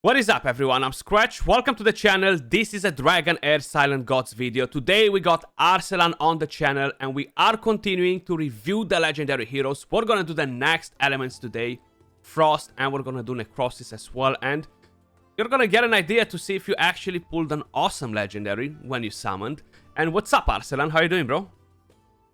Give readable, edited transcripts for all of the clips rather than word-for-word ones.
What is up, everyone? I'm Skratch. Welcome to the channel. This is a Dragonheir Silent Gods video. Today we got Arsalan on the channel and we are continuing to review the legendary heroes. We're gonna do the next elements today, Frost, and we're gonna do Necrosis as well. And you're gonna get an idea to see if you actually pulled an awesome legendary when you summoned. And what's up, Arsalan? How are you doing, bro?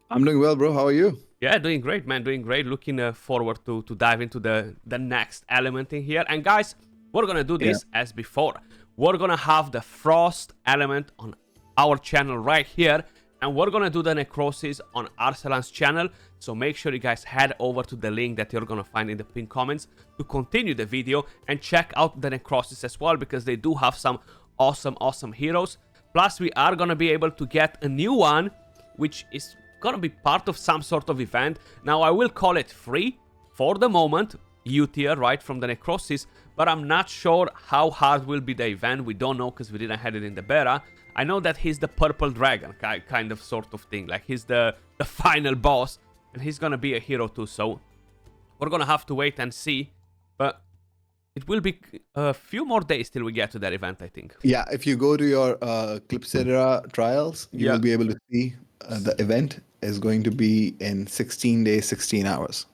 I'm doing well, bro. How are you? Yeah, doing great, man. Doing great. Looking forward to dive into the next element in here. And guys, we're gonna do this as before. We're gonna have the Frost element on our channel right here, and we're gonna do the Necrosis on Arsalan's channel. So make sure you guys head over to the link that you're gonna find in the pinned comments to continue the video and check out the Necrosis as well, because they do have some awesome heroes. Plus, we are gonna be able to get a new one, which is gonna be part of some sort of event. Now, I will call it free for the moment, U tier, right, from the Necrosis, but I'm not sure how hard will be the event. We don't know because we didn't have it in the beta. I know that he's the purple dragon kind of sort of thing, like he's the final boss, and he's gonna be a hero too, so we're gonna have to wait and see, but it will be a few more days till we get to that event, I think. Yeah, if you go to your Clipsedra trials, you will be able to see the event is going to be in 16 days, 16 hours.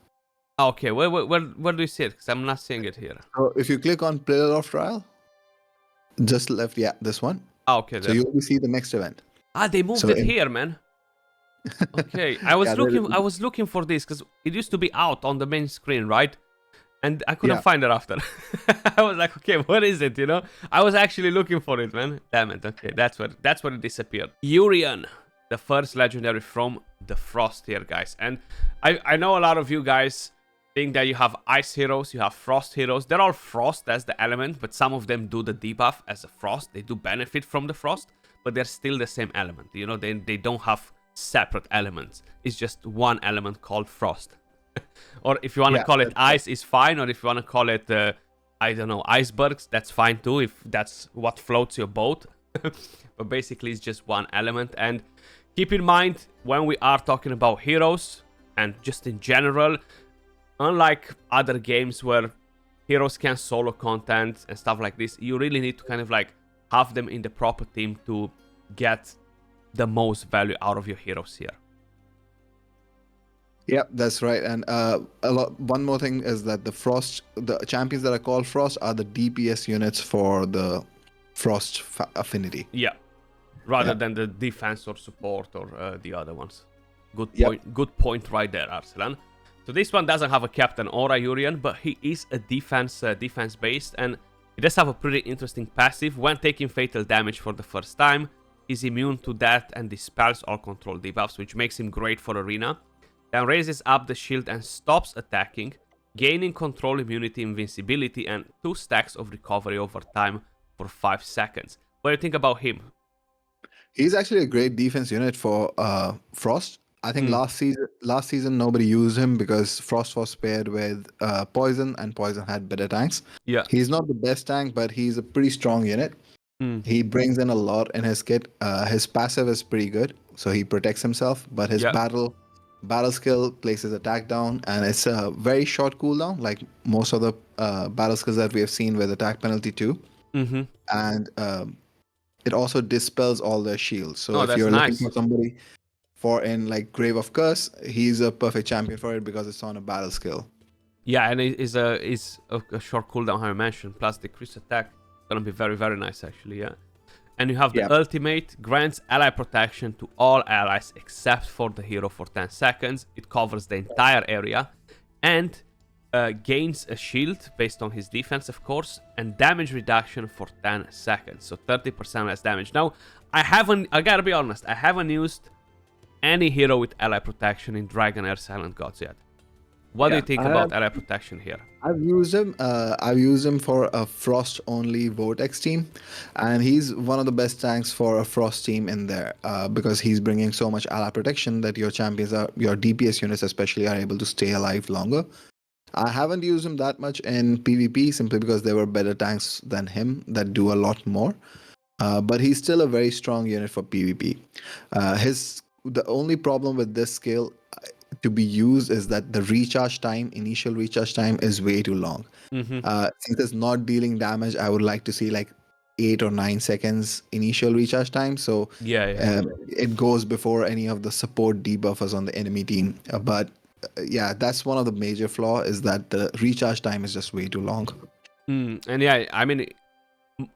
Okay, where do you see it? Because I'm not seeing it here. So if you click on Player of Trial, just left, yeah, this one. Okay, so you will see the next event. Ah, they moved it here, man. Okay, I was looking for this because it used to be out on the main screen, right? And I couldn't find it after. I was like, okay, what is it? You know, I was actually looking for it, man. Damn it. Okay, that's where it disappeared. Yurian, the first legendary from the Frost here, guys. And I know a lot of you guys think that you have ice heroes, you have frost heroes. They're all frost as the element, but some of them do the debuff as a frost. They do benefit from the frost, but they're still the same element. You know, they don't have separate elements. It's just one element called frost. Or if you want to call it ice, is fine. Or if you want to call it, I don't know, icebergs, that's fine too, if that's what floats your boat. But basically, it's just one element. And keep in mind, when we are talking about heroes, and just in general, unlike other games where heroes can solo content and stuff like this, you really need to kind of like have them in the proper team to get the most value out of your heroes here. Yeah, that's right. And one more thing is that the champions that are called Frost are the DPS units for the Frost affinity. Yeah, rather than the defense or support or the other ones. Good point. Good point right there, Arsalan. So this one doesn't have a captain or a Yurian, but he is a defense based, and he does have a pretty interesting passive. When taking fatal damage for the first time, he's immune to that and dispels all control debuffs, which makes him great for arena. Then raises up the shield and stops attacking, gaining control, immunity, invincibility, and 2 stacks of recovery over time for 5 seconds. What do you think about him? He's actually a great defense unit for Frost. I think last season nobody used him because Frost was paired with Poison, and Poison had better tanks. Yeah, he's not the best tank, but he's a pretty strong unit. He brings in a lot in his kit. His passive is pretty good, so he protects himself. But his battle skill places attack down, and it's a very short cooldown, like most of the battle skills that we have seen with attack penalty too. And it also dispels all their shields. So if you're looking for somebody in like Grave of Curse, he's a perfect champion for it because it's on a battle skill. Yeah, and it's a short cooldown, how I mentioned, plus decreased attack. It's gonna be very nice actually, yeah. And you have the ultimate, grants ally protection to all allies except for the hero for 10 seconds. It covers the entire area, and gains a shield based on his defense, of course, and damage reduction for 10 seconds, so 30% less damage. Now, I gotta be honest, I haven't used any hero with ally protection in Dragonheir Silent Gods yet. What do you think about ally protection here? I've used him for a Frost only Vortex team, and he's one of the best tanks for a Frost team in there because he's bringing so much ally protection that your DPS units especially are able to stay alive longer. I haven't used him that much in PvP simply because there were better tanks than him that do a lot more, but he's still a very strong unit for PvP. The only problem with this skill to be used is that the initial recharge time is way too long. Since it's not dealing damage, I would like to see like 8 or 9 seconds initial recharge time. So it goes before any of the support debuffers on the enemy team. But yeah, that's one of the major flaw is that the recharge time is just way too long. And yeah, I mean,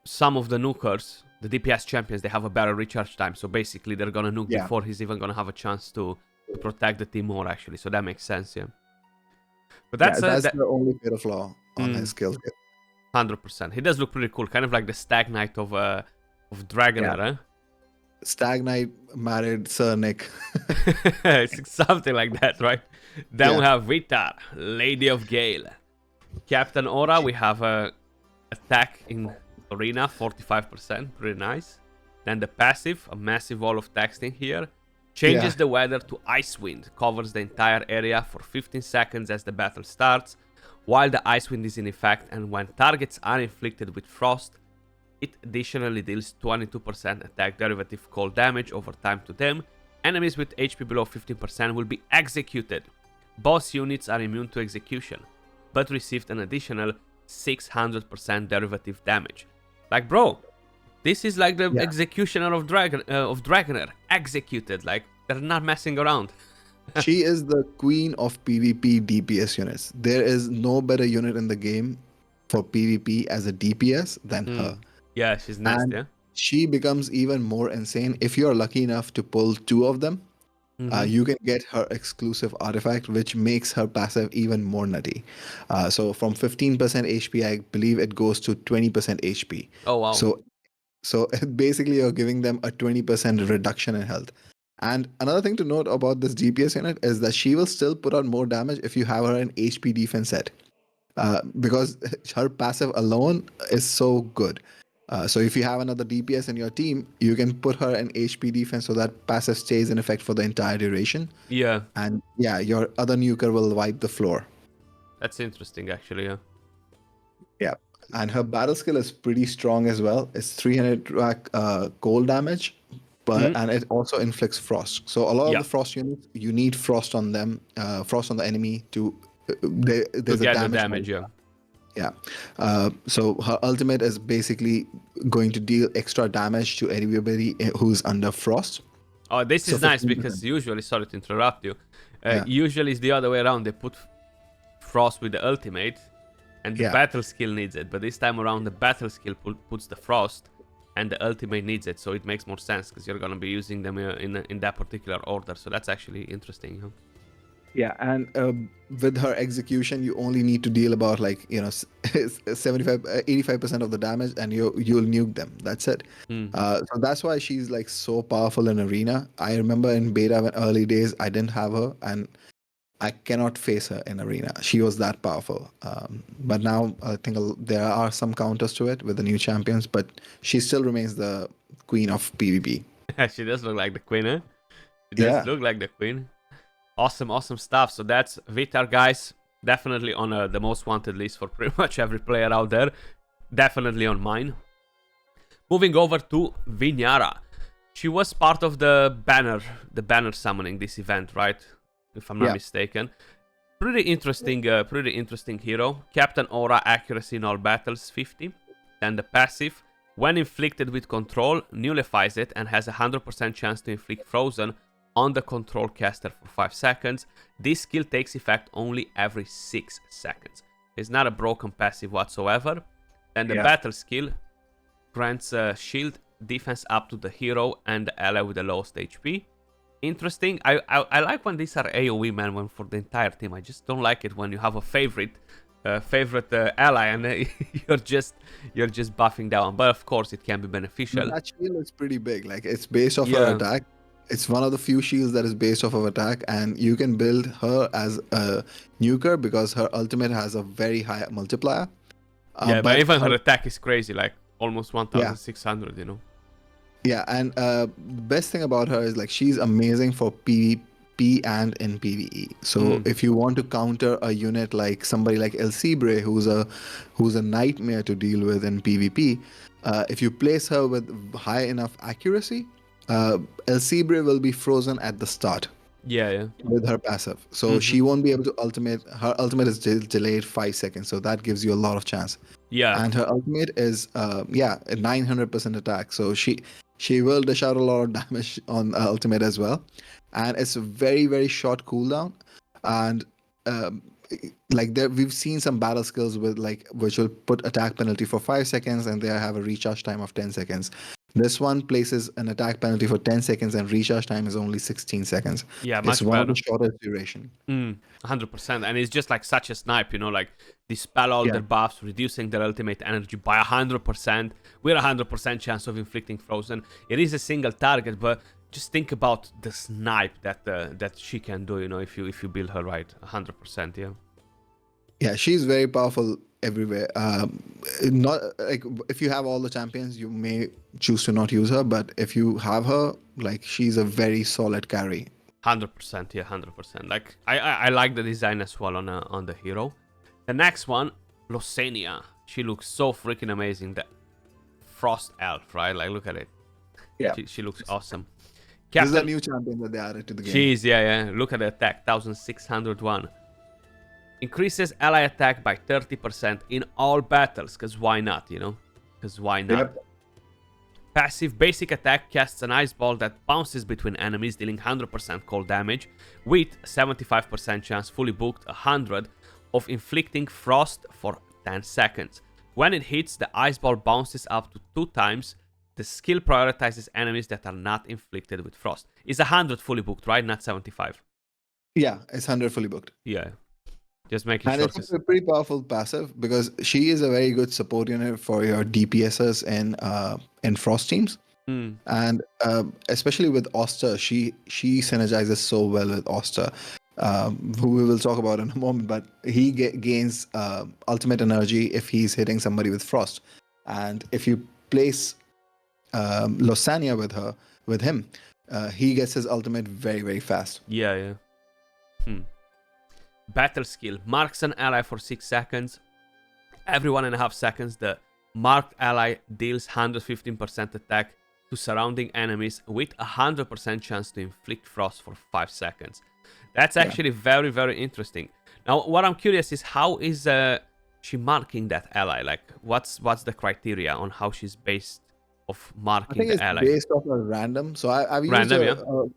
some of the nukers, the DPS champions, they have a better recharge time. So basically, they're gonna nuke before he's even gonna have a chance to protect the team more, actually. So that makes sense, yeah. But that's the only fatal flaw on his skill set. 100%. He does look pretty cool, kind of like the Stag Knight of Dragonheir, huh? Stag Knight married Sir Nick. It's something like that, right? Then we have Vitar, Lady of Gayle. Captain Aura, we have attack in arena, 45%, pretty nice. Then the passive, a massive wall of texting here. Changes the weather to Ice Wind, covers the entire area for 15 seconds as the battle starts. While the Ice Wind is in effect and when targets are inflicted with Frost, it additionally deals 22% attack derivative cold damage over time to them. Enemies with HP below 15% will be executed. Boss units are immune to execution, but received an additional 600% derivative damage. Like, bro, this is like the executioner of Dragonheir. Executed, like, they're not messing around. She is the queen of PvP DPS units. There is no better unit in the game for PvP as a DPS than her. Yeah, she's nasty. And she becomes even more insane if you're lucky enough to pull 2 of them. You can get her exclusive artifact, which makes her passive even more nutty. So from 15% HP, I believe it goes to 20% HP. Oh, wow. So basically, you're giving them a 20% reduction in health. And another thing to note about this DPS unit is that she will still put out more damage if you have her in HP defense set. Because her passive alone is so good. So if you have another DPS in your team, you can put her in HP defense so that passive stays in effect for the entire duration. Yeah. And yeah, your other nuker will wipe the floor. That's interesting, actually, yeah. Yeah. And her battle skill is pretty strong as well. It's 300 cold damage, but and it also inflicts frost. So a lot of the frost units, you need frost on them, frost on the enemy to there's to get the damage, yeah. Yeah. So her ultimate is basically going to deal extra damage to anybody who's under frost. Oh, this is nice because usually, sorry to interrupt you, usually it's the other way around. They put frost with the ultimate and the battle skill needs it. But this time around, the battle skill puts the frost and the ultimate needs it. So it makes more sense because you're going to be using them in that particular order. So that's actually interesting. Huh? Yeah, and with her execution, you only need to deal about 85% of the damage, and you'll nuke them. That's it. So that's why she's like so powerful in arena. I remember in beta, when early days, I didn't have her, and I cannot face her in arena. She was that powerful. But now I think there are some counters to it with the new champions, but she still remains the queen of PvP. She does look like the queen, huh? She does look like the queen. Awesome stuff. So that's Vitar, guys. Definitely on the most wanted list for pretty much every player out there. Definitely on mine. Moving over to Vinyara. She was part of the banner summoning this event, right? If I'm not mistaken. Pretty interesting hero. Captain Aura, accuracy in all battles, 50. Then the passive, when inflicted with control, nullifies it and has a 100% chance to inflict frozen on the control caster for 5 seconds. This skill takes effect only every 6 seconds. It's not a broken passive whatsoever. And the battle skill grants shield defense up to the hero and the ally with the lowest HP. Interesting. I like when these are AoE, man, when for the entire team. I just don't like it when you have a favorite ally and you're just buffing down. But of course, it can be beneficial. That shield is pretty big. Like, it's based off her attack. It's one of the few shields that is based off of attack, and you can build her as a nuker because her ultimate has a very high multiplier. But even her attack is crazy, like almost 1,600, you know. Yeah, and the best thing about her is like she's amazing for PvP and in PvE. So if you want to counter a unit like somebody like Elsibre, who's a nightmare to deal with in PvP, if you place her with high enough accuracy, Elsibre will be frozen at the start. Yeah. With her passive. So she won't be able to ultimate. Her ultimate is delayed 5 seconds. So that gives you a lot of chance. Yeah. And her ultimate is a 900% attack. So she will dish out a lot of damage on ultimate as well. And it's a very, very short cooldown. And um, like there we've seen some battle skills with like which will put attack penalty for 5 seconds and they have a recharge time of 10 seconds. This one places an attack penalty for 10 seconds and recharge time is only 16 seconds. Yeah, It's much one of better. the shortest duration. 100%. And it's just like such a snipe, like dispel all their buffs, reducing their ultimate energy by 100%. We're 100% chance of inflicting frozen. It is a single target, but just think about the snipe that she can do, if you build her right. 100%, yeah. Yeah, she's very powerful everywhere. Not like if you have all the champions, you may choose to not use her, but if you have her, like she's a very solid carry. 100%, yeah, 100%. Like I like the design as well on the hero. The next one, Lucenia. She looks so freaking amazing. The frost elf, right? Like look at it. Yeah, she looks awesome. This is a new champion that they added to the game. Jeez, yeah. Look at the attack, 1601. Increases ally attack by 30% in all battles, because why not, Because why not? Yep. Passive basic attack casts an ice ball that bounces between enemies, dealing 100% cold damage, with 75% chance fully booked 100 of inflicting frost for 10 seconds. When it hits, the ice ball bounces up to 2 times. The skill prioritizes enemies that are not inflicted with frost. It's 100 fully booked, right? Not 75. Yeah, it's 100 fully booked. Yeah. Just making and sure. And it's a pretty powerful passive because she is a very good support unit for your DPSs in Frost teams. And especially with Oster, she synergizes so well with Oster, who we will talk about in a moment. But he gains ultimate energy if he's hitting somebody with Frost. And if you place Lucenia with him, he gets his ultimate very, very fast. Yeah. Battle skill. Marks an ally for 6 seconds. Every 1.5 seconds, the marked ally deals 115% attack to surrounding enemies with 100% chance to inflict frost for 5 seconds. That's actually very, very interesting. Now, what I'm curious is how is she marking that ally? Like, what's the criteria on how she's based of marking the ally? I think it's based off a random. So I've used her.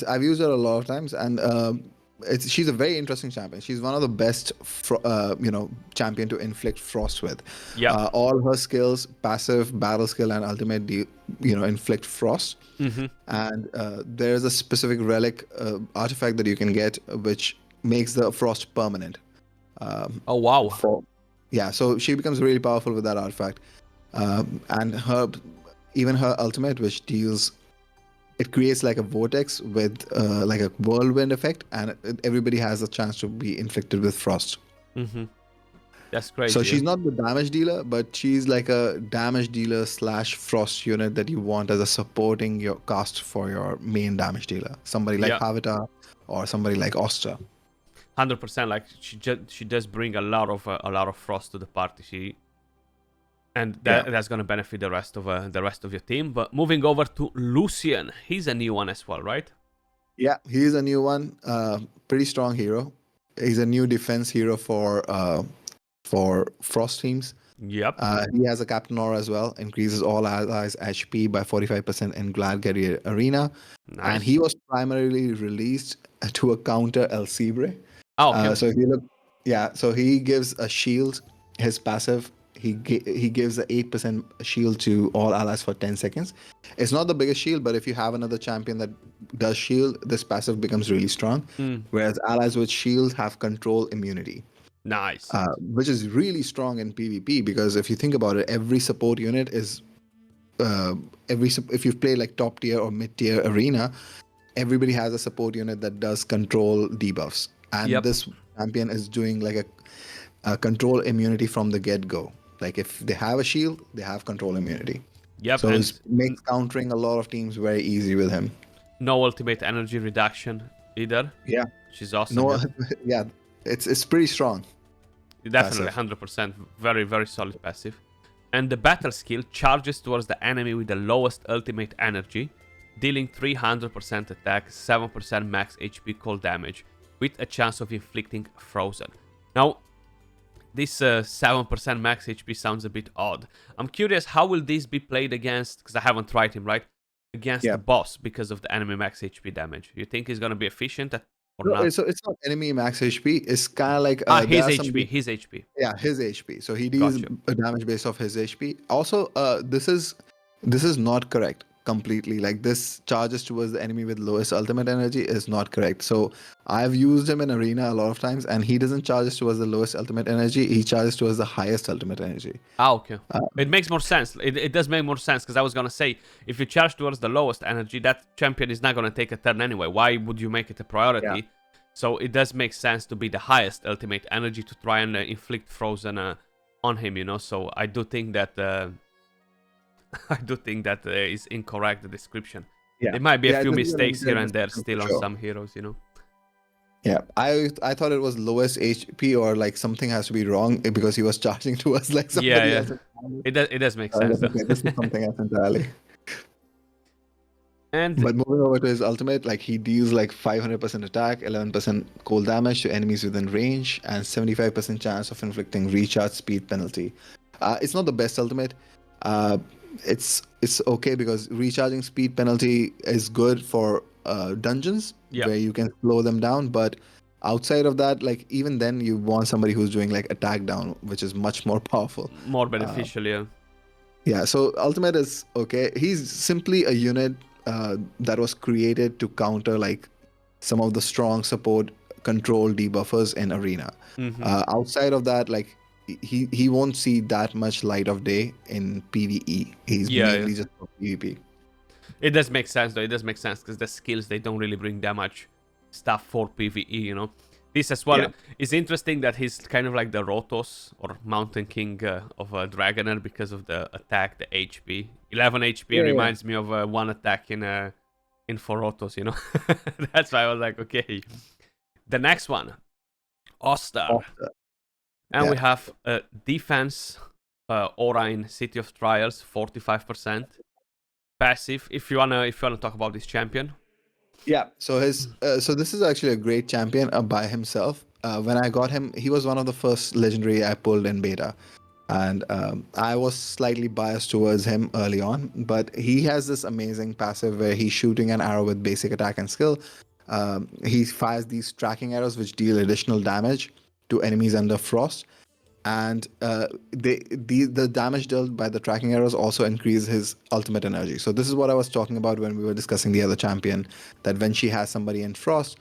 I've used her a lot of times, and she's a very interesting champion. She's one of the best, champion to inflict frost with. Yeah. All her skills, passive, battle skill, and ultimate, inflict frost. And there's a specific relic artifact that you can get, which makes the frost permanent. Oh wow. So she becomes really powerful with that artifact. And her ultimate, which deals. It creates like a vortex with like a whirlwind effect, and everybody has a chance to be inflicted with frost. That's crazy. So she's not the damage dealer, but she's like a damage dealer / frost unit that you want as a supporting your cast for your main damage dealer. Somebody like Havita or somebody like Oster. 100%. Like she does bring a lot of frost to the party. And that's going to benefit the rest of your team. But moving over to Lucian, he's a new one as well, right? Yeah, he's a new one. Pretty strong hero. He's a new defense hero for Frost teams. Yep. He has a Captain Aura as well. Increases all allies' HP by 45% in Gladiator Arena. Nice. And he was primarily released to counter El Cibre. Oh, okay. So if you look, so he gives a shield. His passive. He gives the 8% shield to all allies for 10 seconds. It's not the biggest shield, but if you have another champion that does shield, this passive becomes really strong. Whereas allies with shield have control immunity. Nice. Which is really strong in PvP because if you think about it, every support unit is if you've played like top tier or mid tier arena, everybody has a support unit that does control debuffs, and this champion is doing like a control immunity from the get-go. Like if they have a shield, they have control immunity. Yep. So it makes countering a lot of teams very easy with him. No ultimate energy reduction either. Yeah. She's awesome. It's pretty strong. Definitely, passive. 100%. Very, very solid passive. And the battle skill charges towards the enemy with the lowest ultimate energy, dealing 300% attack, 7% max HP cold damage, with a chance of inflicting frozen. Now, this 7% max HP sounds a bit odd. I'm curious, how will this be played against, because I haven't tried him, right? Against the boss because of the enemy max HP damage. You think he's going to be efficient or not? So it's not enemy max HP. It's kind of like... his HP. Yeah, his HP. So he deals a damage based off his HP. Also, this is not correct completely. Like, this charges towards the enemy with lowest ultimate energy is not correct. So I've used him in arena a lot of times, and he doesn't charge towards the lowest ultimate energy. He charges towards the highest ultimate energy. Okay. It makes more sense. It does make more sense, because I was gonna say, if you charge towards the lowest energy, that champion is not gonna take a turn anyway. Why would you make it a priority? Yeah. So it does make sense to be the highest ultimate energy to try and inflict frozen on him, you know. So I do think that is incorrect, the description. Yeah. There might be a few mistakes here and there still on some heroes, you know. Yeah, I thought it was lowest HP, or like something has to be wrong because he was charging to us like somebody else. It does make sense. This is something else entirely. But moving over to his ultimate, like, he deals like 500% attack, 11% cold damage to enemies within range, and 75% chance of inflicting recharge speed penalty. It's not the best ultimate. It's okay because recharging speed penalty is good for dungeons where you can slow them down, but outside of that, like, even then you want somebody who's doing like attack down, which is much more powerful, more beneficial. So ultimate is okay. He's simply a unit that was created to counter like some of the strong support control debuffers in arena. Outside of that, like, he won't see that much light of day in PvE. He's mainly just for PvP. It does make sense though. It does make sense because the skills, they don't really bring that much stuff for PvE, you know. This as well is interesting that he's kind of like the Rotos or Mountain King of Dragonheir because of the attack, the HP. 11 HP reminds me of one attack in 4 Rotos, you know. That's why I was like, okay. The next one, Oster. And we have defense, aura in City of Trials, 45%. Passive. If you wanna talk about this champion. Yeah, so this is actually a great champion by himself. When I got him, he was one of the first legendary I pulled in beta, and I was slightly biased towards him early on, but he has this amazing passive where he's shooting an arrow with basic attack and skill. He fires these tracking arrows which deal additional damage to enemies under frost, and the damage dealt by the tracking arrows also increase his ultimate energy. So this is what I was talking about when we were discussing the other champion, that when she has somebody in frost,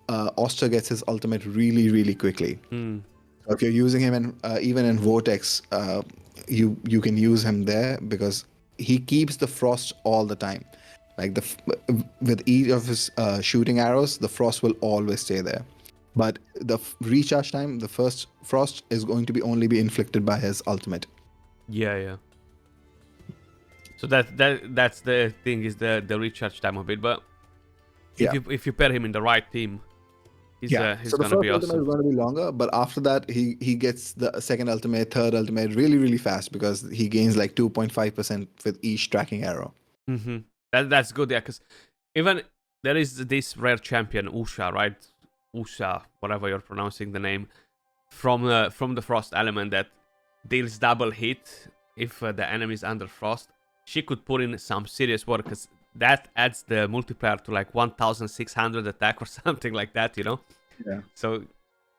Oster gets his ultimate really, really quickly. So if you're using him in even in Vortex, you can use him there because he keeps the frost all the time. Like with each of his shooting arrows, the frost will always stay there. But the recharge time, the first frost is going to be inflicted by his ultimate. Yeah. So that's the thing, is the recharge time of it. But if you pair him in the right team, he's so gonna the first be awesome. ultimate is going to be longer, but after that he gets the second ultimate, third ultimate really, really fast because he gains like 2.5% with each tracking arrow. That's good, because even there is this rare champion Usha, right? Usha, whatever you're pronouncing the name, from the frost element that deals double hit if the enemy is under frost. She could put in some serious work because that adds the multiplier to like 1,600 attack or something like that, you know. Yeah. So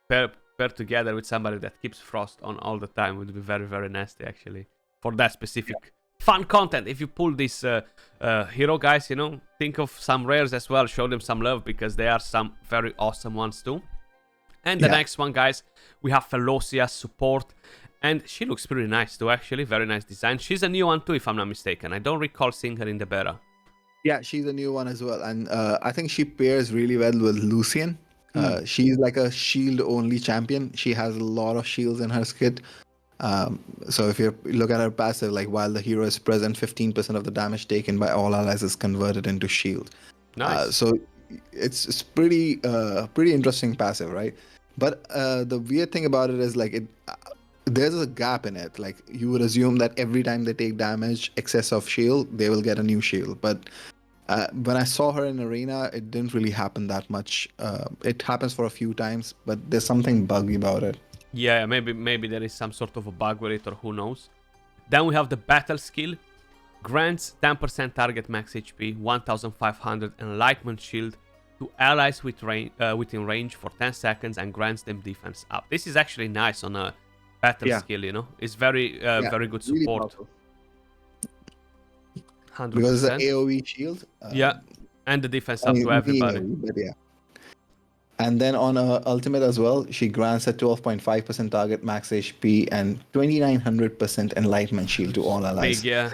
pair together with somebody that keeps frost on all the time would be very, very nasty actually for that specific fun content. If you pull this hero, guys, you know, think of some rares as well. Show them some love because they are some very awesome ones too. And the next one, guys, we have Elosia support. And she looks pretty nice too, actually. Very nice design. She's a new one too, if I'm not mistaken. I don't recall seeing her in the beta. Yeah, she's a new one as well. And I think she pairs really well with Lucian. She's like a shield-only champion. She has a lot of shields in her kit. So if you look at her passive, like while the hero is present, 15% of the damage taken by all allies is converted into shield. Nice. So it's pretty interesting passive, right? But the weird thing about it is like there's a gap in it. Like you would assume that every time they take damage, excess of shield, they will get a new shield. But When I saw her in arena, it didn't really happen that much. It happens for a few times, but there's something buggy about it. Yeah, maybe there is some sort of a bug with it, or who knows. Then we have the battle skill. Grants 10% target max HP, 1500 enlightenment shield to allies within range for 10 seconds and grants them defense up. This is actually nice on a battle skill, you know. It's very very good support. Really 100%. Because it's an AoE shield. Yeah, and the defense up to everybody. AOE, but yeah. And then on her ultimate as well, she grants a 12.5% target max HP and 2900% enlightenment shield to all allies. Big, yeah.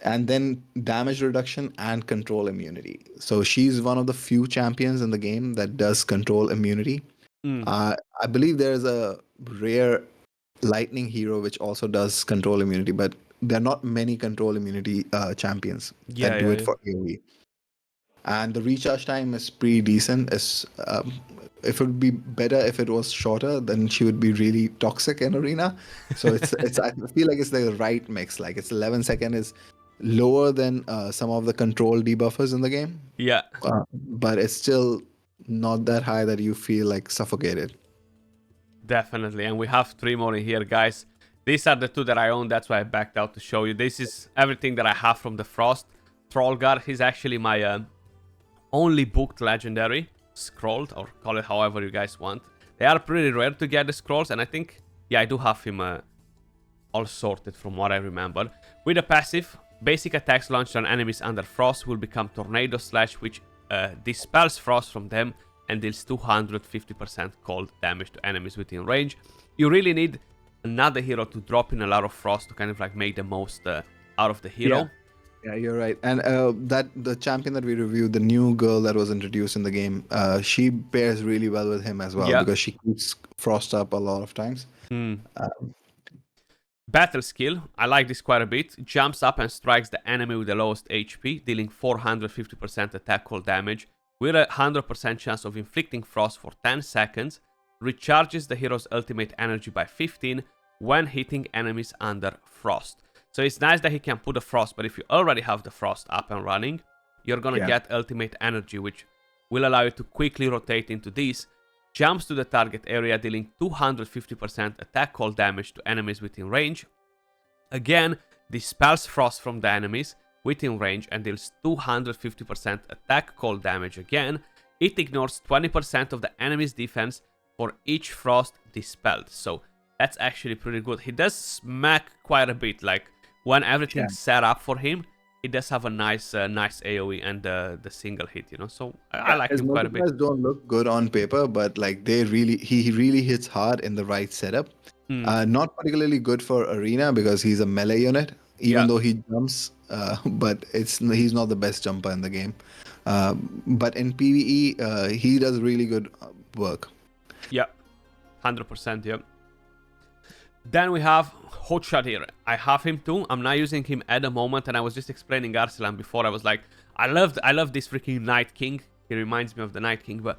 And then damage reduction and control immunity. So she's one of the few champions in the game that does control immunity. I believe there's a rare lightning hero which also does control immunity, but there are not many control immunity champions that do it for AoE. And the recharge time is pretty decent. If it would be better if it was shorter, then she would be really toxic in arena. So it's I feel like it's the right mix. Like it's 11 seconds is lower than some of the control debuffers in the game. Yeah. But it's still not that high that you feel like suffocated. Definitely. And we have 3 more in here, guys. These are the 2 that I own. That's why I backed out to show you. This is everything that I have from the Frost. Trollgar, he's actually my only booked legendary. Scrolled, or call it however you guys want. They are pretty rare to get the scrolls, and I think, yeah, I do have him all sorted from what I remember. With a passive, basic attacks launched on enemies under Frost will become Tornado Slash, which dispels Frost from them and deals 250% cold damage to enemies within range. You really need another hero to drop in a lot of Frost to kind of like make the most out of the hero. Yeah, you're right. And that the champion that we reviewed, the new girl that was introduced in the game, she pairs really well with him as well because she keeps Frost up a lot of times. Battle skill, I like this quite a bit. Jumps up and strikes the enemy with the lowest HP, dealing 450% attack cold damage with a 100% chance of inflicting Frost for 10 seconds. Recharges the hero's ultimate energy by 15 when hitting enemies under Frost. So it's nice that he can put a Frost, but if you already have the Frost up and running, you're gonna get ultimate energy, which will allow you to quickly rotate into these. Jumps to the target area, dealing 250% attack cold damage to enemies within range. Again, dispels Frost from the enemies within range and deals 250% attack cold damage again. It ignores 20% of the enemy's defense for each Frost dispelled. So that's actually pretty good. He does smack quite a bit, like when everything's set up for him, he does have a nice AoE and the single hit, you know. So I like him quite a bit. His don't look good on paper, but like he really hits hard in the right setup. Not particularly good for arena because he's a melee unit, even though he jumps. But he's not the best jumper in the game. But in PvE, he does really good work. Yeah, 100%. Yeah. Then we have Hotshot here. I have him too. I'm not using him at the moment, and I was just explaining Arsalan before. I was like, I love this freaking Night King. He reminds me of the Night King, but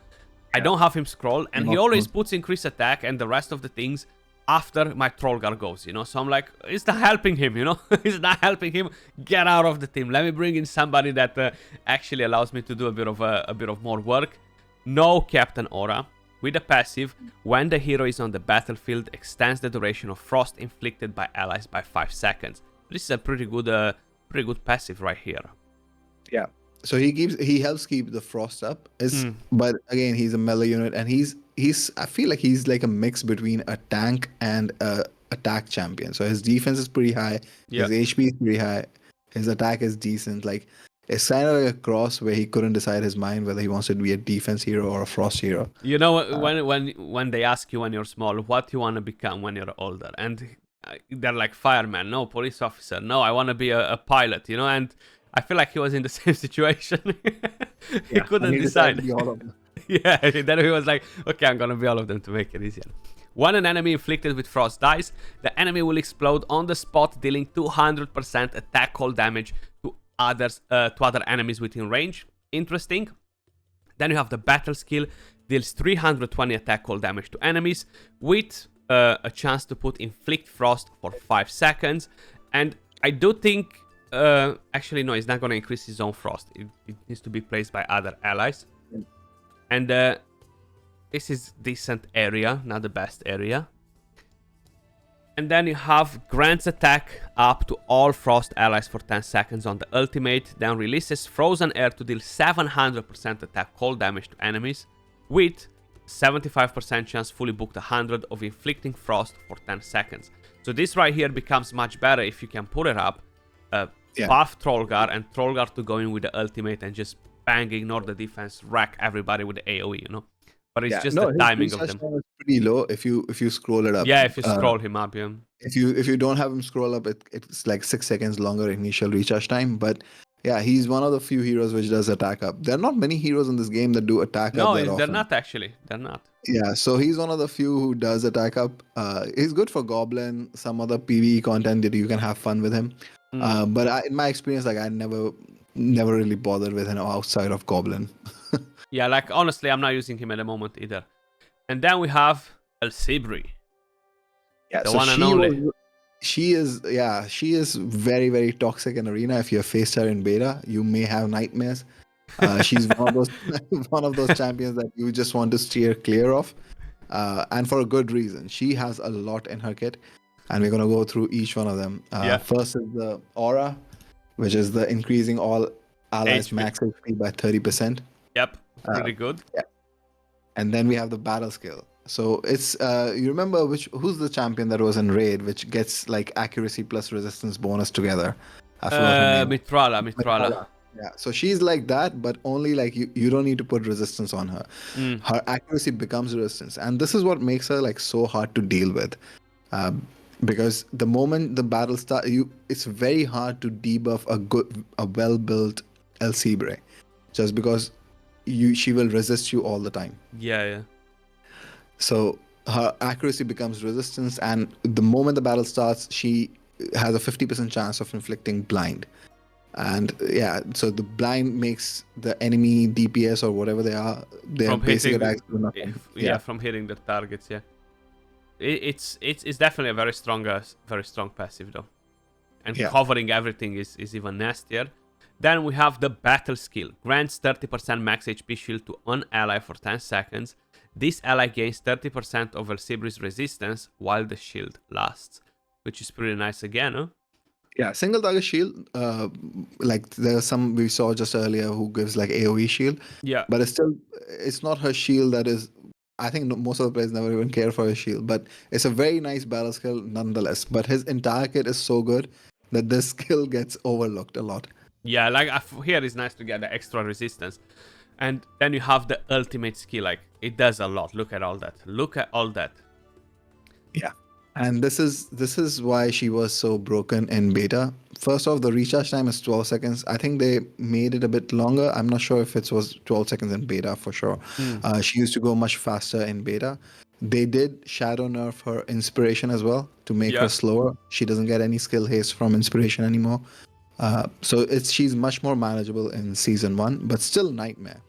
I don't have him scroll, and he always puts increased attack and the rest of the things after my Trollgar goes, you know. So I'm like, it's not helping him, you know. It's not helping him. Get out of the team. Let me bring in somebody that actually allows me to do a bit of more work. No Captain Aura. With a passive, when the hero is on the battlefield, extends the duration of Frost inflicted by allies by 5 seconds. This is a pretty good passive right here. Yeah. So he helps keep the Frost up. But again, he's a melee unit, and he's I feel like he's like a mix between a tank and a attack champion. So his defense is pretty high. His HP is pretty high. His attack is decent. Like, it's kind of like a cross where he couldn't decide his mind whether he wants to be a defense hero or a Frost hero. You know, when they ask you when you're small, what you want to become when you're older, and they're like fireman, no, police officer, no, I want to be a pilot, you know, and I feel like he was in the same situation. He couldn't decide. Yeah, then he was like, okay, I'm gonna be all of them to make it easier. When an enemy inflicted with Frost dies, the enemy will explode on the spot, dealing 200% attack cold damage to other enemies within range. Interesting. Then you have the battle skill, deals 320 attack cold damage to enemies with a chance to put inflict Frost for 5 seconds. And I do think Actually, no, it's not going to increase his own frost. It needs to be placed by other allies. And this is decent area, not the best area. And then you have grants attack up to all frost allies for 10 seconds on the ultimate, then releases frozen air to deal 700% attack cold damage to enemies, with 75% chance fully booked 100 of inflicting frost for 10 seconds. So this right here becomes much better if you can put it up, buff Trollgar and Trollgar to go in with the ultimate and just bang, ignore the defense, wreck everybody with the AoE, you know? But it's just the timing of them. Is pretty low if you scroll it up. Yeah, if you scroll him up, yeah. If you don't have him scroll up, it's like 6 seconds longer initial recharge time. But yeah, he's one of the few heroes which does attack up. There are not many heroes in this game that do attack up. No, they're not actually. They're not. Yeah, so he's one of the few who does attack up. He's good for Goblin, some other PvE content that you can have fun with him. But in my experience, like I never really bothered with him outside of Goblin. Yeah, like honestly, I'm not using him at the moment either. And then we have Elsibri. Yeah, the one and only. She is very, very toxic in arena. If you have faced her in beta, you may have nightmares. She's one of those champions that you just want to steer clear of, and for a good reason. She has a lot in her kit, and we're gonna go through each one of them. First is the Aura, which is the increasing all allies max HP by 30%. Yep, pretty good. Yeah. And then we have the battle skill. So it's you remember who's the champion that was in raid, which gets like accuracy plus resistance bonus together? Mitrala. Yeah, so she's like that, but only like you don't need to put resistance on her. Her accuracy becomes resistance, and this is what makes her like so hard to deal with, because the moment the battle starts, it's very hard to debuff a well-built Elsibri, just because she will resist you all the time. Yeah. So her accuracy becomes resistance, and the moment the battle starts, she has a 50% chance of inflicting blind. And yeah, so the blind makes the enemy DPS or whatever they are, their basic attacks do nothing. From hitting the targets. Yeah, it's definitely a very strong passive though, and covering everything is even nastier. Then we have the battle skill. Grants 30% max HP shield to an ally for 10 seconds. This ally gains 30% of Elsibri's resistance while the shield lasts, which is pretty nice again, huh? Yeah, single target shield. Like there's some we saw just earlier who gives like AoE shield. Yeah. But it's not her shield that is. I think most of the players never even care for his shield, but it's a very nice battle skill nonetheless. But his entire kit is so good that this skill gets overlooked a lot. Yeah, like here it's nice to get the extra resistance. And then you have the ultimate skill, like it does a lot. Look at all that. Yeah. And this is why she was so broken in beta. First off, the recharge time is 12 seconds. I think they made it a bit longer. I'm not sure if it was 12 seconds in beta for sure. She used to go much faster in beta. They did shadow nerf her inspiration as well to make her slower. She doesn't get any skill haste from inspiration anymore. So she's much more manageable in season 1, but still nightmare.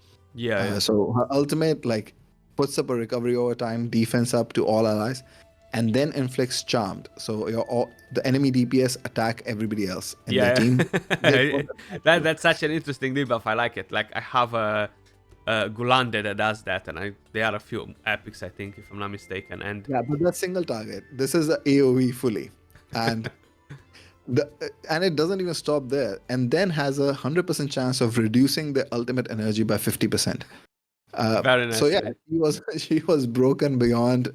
So her ultimate like puts up a recovery over time, defense up to all allies, and then inflicts charmed. So the enemy DPS attack everybody else in their team. That's such an interesting debuff. I like it. Like I have a Gulande that does that, and there are a few epics, I think, if I'm not mistaken. And yeah, but that's single target. This is a AoE fully, and and it doesn't even stop there. And then has a 100% chance of reducing the ultimate energy by 50%. Very nice. So yeah, she was broken beyond.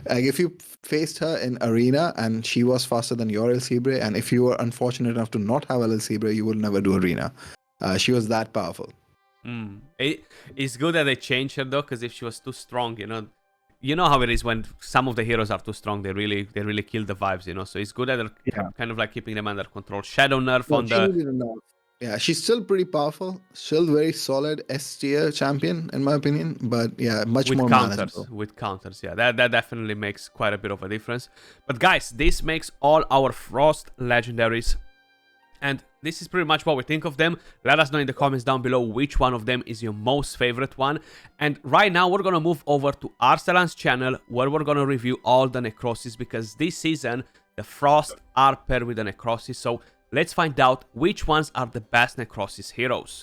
Like if you faced her in arena and she was faster than your Elsibri, and if you were unfortunate enough to not have Elsibri, you would never do arena. She was that powerful. It's good that they changed her though, because if she was too strong, you know how it is when some of the heroes are too strong, they really kill the vibes, So it's good that they're kind of like keeping them under control. Shadow nerf on the. Yeah, she's still pretty powerful. Still very solid S tier champion, in my opinion. But yeah, much more manageable. With counters, yeah. That definitely makes quite a bit of a difference. But guys, this makes all our Frost legendaries. And this is pretty much what we think of them. Let us know in the comments down below which one of them is your most favorite one. And right now, we're going to move over to Arsalan's channel, where we're going to review all the necrosis. Because this season, the Frost are paired with the necrosis. So Let's find out which ones are the best Necrosis heroes.